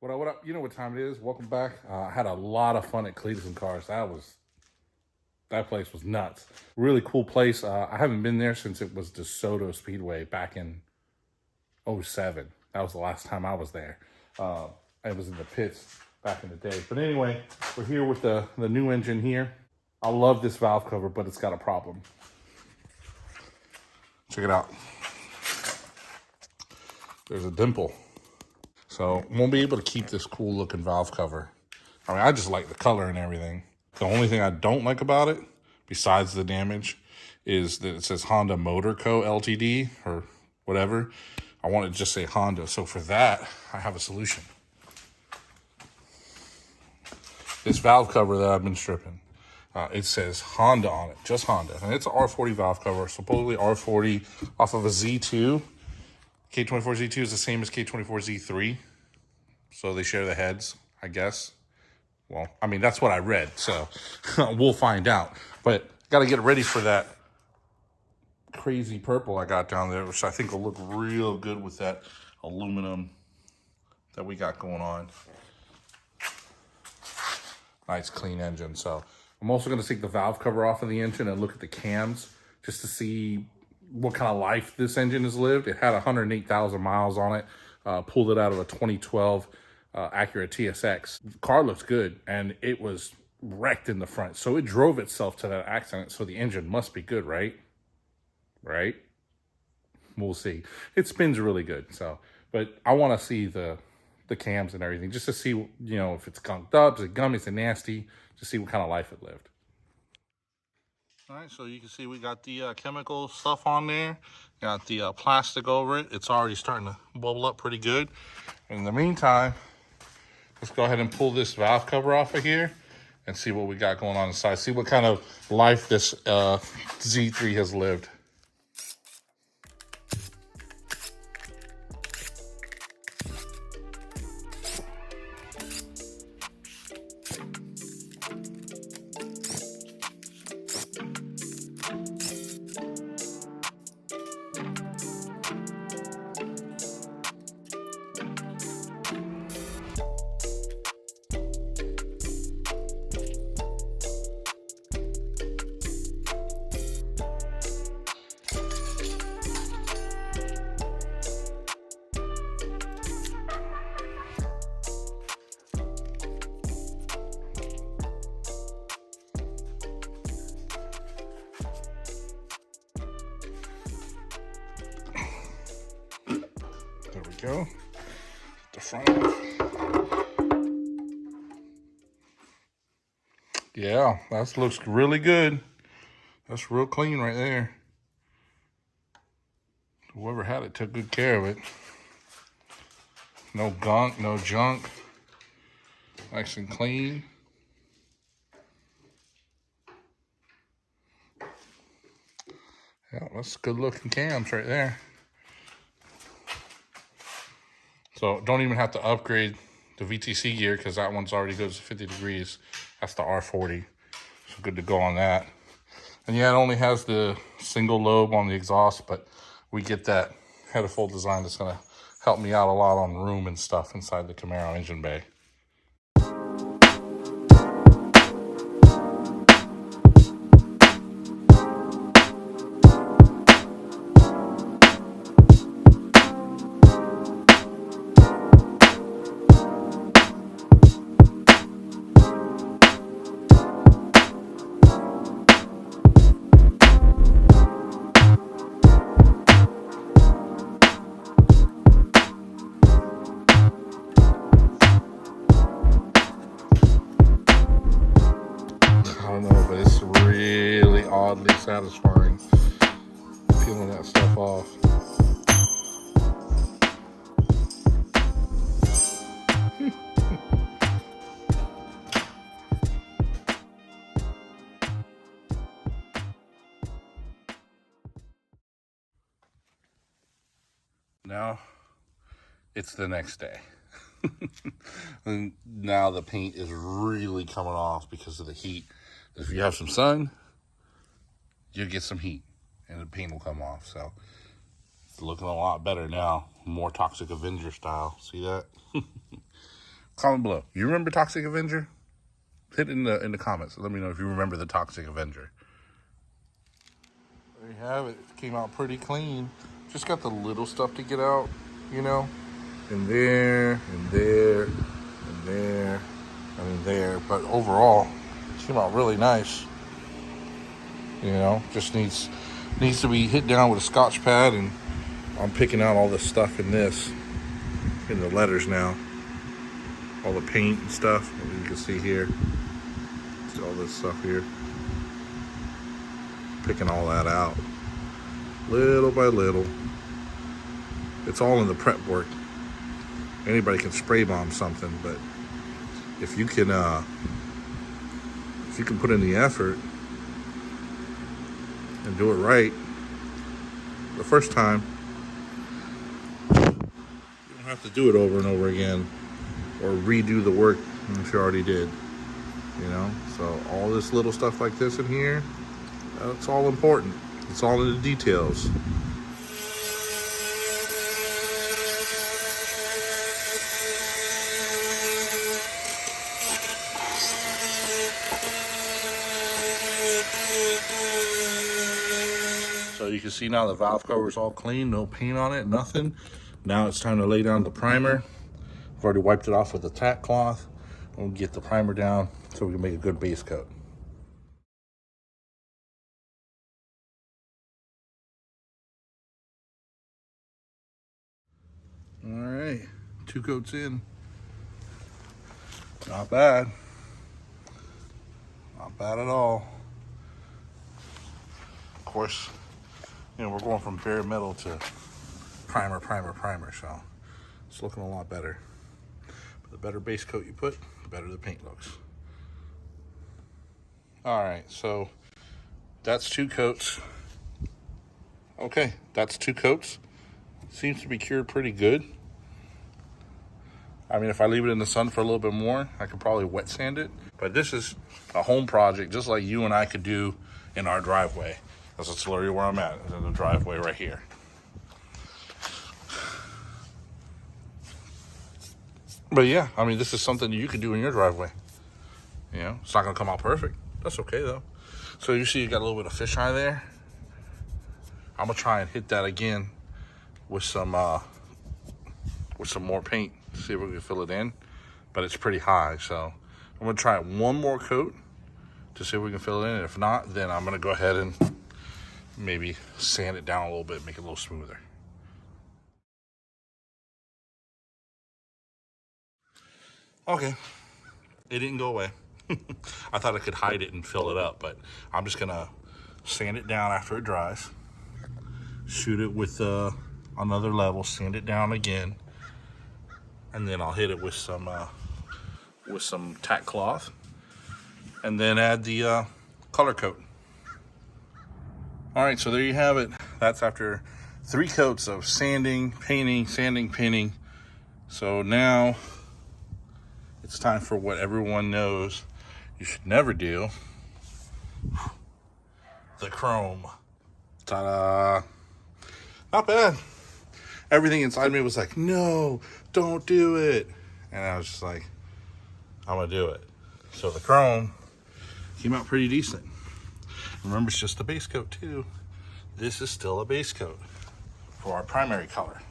What up? You know what time it is. Welcome back. I had a lot of fun at Cleveland Cars. That place was nuts. Really cool place. I haven't been there since it was DeSoto Speedway back in '07. That was the last time I was there. I was in the pits back in the day. But anyway, we're here with the new engine here. I love this valve cover, but it's got a problem. Check it out. There's a dimple. So won't be able to keep this cool looking valve cover. I mean, I just like the color and everything. The only thing I don't like about it, besides the damage, is that it says Honda Motor Co. Ltd. or whatever. I want to just say Honda. So for that, I have a solution. This valve cover that I've been stripping, it says Honda on it, just Honda. And it's an R40 valve cover, supposedly R40 off of a Z2. K24 Z2 is the same as K24 Z3. So they share the heads, I guess. Well, I mean, that's what I read, so we'll find out. But got to get ready for that crazy purple I got down there, which I think will look real good with that aluminum that we got going on. Nice, clean engine. So I'm also going to take the valve cover off of the engine and look at the cams just to see what kind of life this engine has lived. It had 108,000 miles on it. Pulled it out of a 2012 Acura TSX. The car looks good, and it was wrecked in the front. So it drove itself to that accident, so the engine must be good, right? Right? We'll see. It spins really good, so. But I want to see the cams and everything, just to see, you know, if it's gunked up, is it gummy, is it nasty, to see what kind of life it lived. All right, so you can see we got the chemical stuff on there. Got the plastic over it. It's already starting to bubble up pretty good. In the meantime, let's go ahead and pull this valve cover off of here and see what we got going on inside. See what kind of life this Z3 has lived. There we go. The front off. Yeah, that looks really good. That's real clean right there. Whoever had it took good care of it. No gunk, no junk. Nice and clean. Yeah, that's good looking cams right there. So don't even have to upgrade the VTC gear because that one's already goes to 50 degrees. That's the R40. So good to go on that. And yeah, it only has the single lobe on the exhaust, but we get that head of full design that's gonna help me out a lot on room and stuff inside the Camaro engine bay. I don't know, but it's really oddly satisfying peeling that stuff off. Now it's the next day. And now the paint is really coming off because of the heat. If you have some sun, you'll get some heat and the paint will come off. So it's looking a lot better now. More Toxic Avenger style. See that? Comment below. You remember Toxic Avenger? Hit in the comments. Let me know if you remember the Toxic Avenger. There you have it. It came out pretty clean. Just got the little stuff to get out, you know. And there, and there, and there, and in there. But overall, it came out really nice. You know, just needs to be hit down with a Scotch pad, and I'm picking out all the stuff in this, in the letters now. All the paint and stuff, you can see here. See all this stuff here. Picking all that out, little by little. It's all in the prep work. Anybody can spray bomb something, but if you can put in the effort and do it right the first time, you don't have to do it over and over again or redo the work that you already did, you know. So all this little stuff like this in here, it's all important. It's all in the details. So you can see now the valve cover is all clean, no paint on it, nothing. Now it's time to lay down the primer. I've already wiped it off with a tack cloth. We'll get the primer down so we can make a good base coat. All right, 2 coats in. Not bad. Not bad at all. Of course, you know, we're going from bare metal to primer, so it's looking a lot better. But the better base coat you put, the better the paint looks. All right, so that's 2 coats. Okay, that's 2 coats. Seems to be cured pretty good. I mean, if I leave it in the sun for a little bit more, I could probably wet sand it. But this is a home project just like you and I could do in our driveway. That's literally where I'm at, in the driveway right here. But yeah, I mean, this is something you could do in your driveway. You know, it's not gonna come out perfect. That's okay though. So you see you got a little bit of fisheye there. I'm gonna try and hit that again with some more paint. See if we can fill it in, but it's pretty high, so I'm gonna try it one more coat to see if we can fill it in. If not, then I'm gonna go ahead and maybe sand it down a little bit, make it a little smoother. Okay, it didn't go away. I thought I could hide it and fill it up, but I'm just gonna sand it down after it dries, shoot it with another level, sand it down again, and then I'll hit it with some tack cloth, and then add the color coat. All right, so there you have it. That's after 3 coats of sanding, painting, sanding, painting. So now it's time for what everyone knows you should never do: the chrome. Ta-da! Not bad. Everything inside me was like, no, don't do it. And I was just like, I'm gonna do it. So the chrome came out pretty decent. Remember, it's just a base coat too. This is still a base coat for our primary color.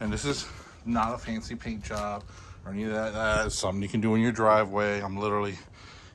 And this is not a fancy paint job or any of that. That is something you can do in your driveway. I'm literally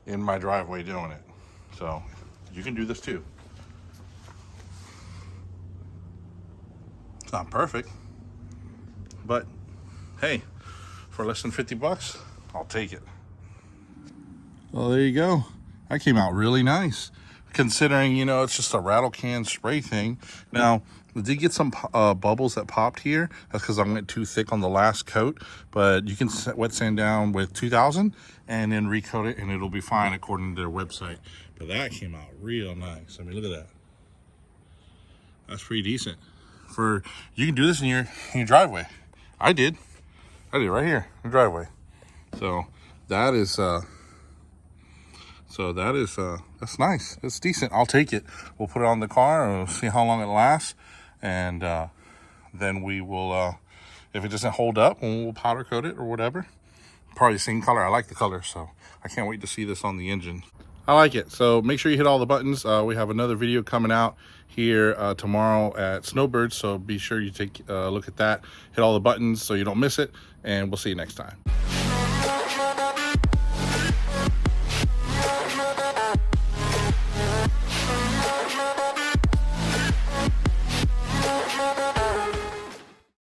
in my driveway doing it. So you can do this too. It's not perfect, but hey, for less than 50 bucks, I'll take it. Well, there you go. That came out really nice, considering, you know, it's just a rattle can spray thing. Now, I did get some bubbles that popped here. That's because I went too thick on the last coat, but you can wet sand down with 2000 and then recoat it, and it'll be fine according to their website. But that came out real nice. I mean, look at that. That's pretty decent. You can do this in your driveway. I did right here in the driveway. So that's nice. It's decent. I'll take it. We'll put it on the car and we'll see how long it lasts, and then we will if it doesn't hold up, we'll powder coat it or whatever. Probably the same color. I like the color, so I can't wait to see this on the engine. I like it. So make sure you hit all the buttons. We have another video coming out here tomorrow at Snowbird, so be sure you take a look at that. Hit all the buttons so you don't miss it, and we'll see you next time.